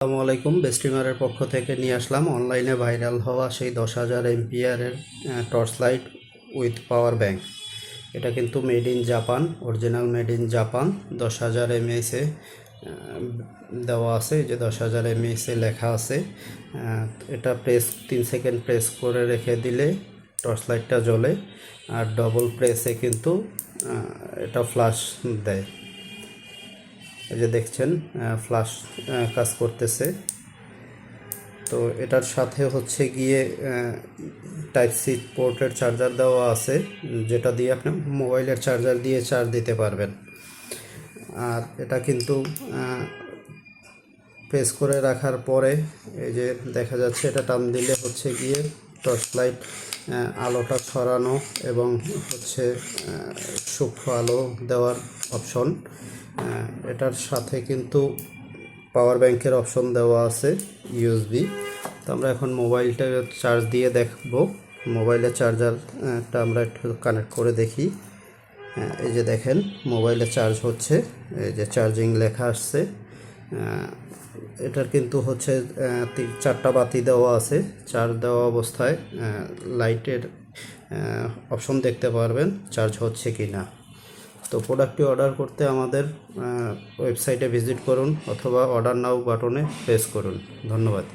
আসসালামু আলাইকুম। বেস্টিমারের পক্ষ থেকে নিয়ে আসলাম অনলাইনে ভাইরাল হওয়া সেই 10,000 এমপিয়ারের torch light with power bank. এটা কিন্তু made in Japan, original made in Japan. 10,000 এমএএসে দেওয়া আছে, যে 10,000 এমএএসে লেখা আছে। এটা 3 সেকেন্ড প্রেস করে রেখে দিলে টর্চ লাইটটা জ্বলে, আর ডবল প্রেসে কিন্তু এটা ফ্ল্যাশ দেয়। এই যে দেখছেন ফ্ল্যাশ কাজ করতেছে। তো এটার সাথে হচ্ছে গিয়ে টাইপ সি পোর্টের চার্জার দেওয়া আছে, যেটা দিয়ে আপনি মোবাইলের চার্জার দিয়ে চার্জ দিতে পারবেন। আর এটা কিন্তু প্রেস করে রাখার পরে এই যে দেখা যাচ্ছে, এটা টান দিলে হচ্ছে গিয়ে টর্চ লাইট আলোটা ছড়ানো এবং হচ্ছে সূক্ষ্ম আলো দেওয়ার অপশন। এটার সাথে কিন্তু পাওয়ার ব্যাংকের অপশন দেওয়া আছে, ইউএসবি। তো আমরা এখন মোবাইলটা চার্জ দিয়ে দেখব। মোবাইলের চার্জারটা আমরা একটু কানেক্ট করে দেখি। এই যে দেখেন মোবাইলে চার্জ হচ্ছে, এই যে চার্জিং লেখা আসছে। এটার কিন্তু হচ্ছে 4টা বাতি দেওয়া আছে। চার্জ দেওয়া অবস্থায় লাইটের অপশন দেখতে পারবেন চার্জ হচ্ছে কি না। তো প্রোডাক্টটি অর্ডার করতে আমাদের ওয়েবসাইটে ভিজিট করুন অথবা অর্ডার নাও বাটনে প্রেস করুন। ধন্যবাদ।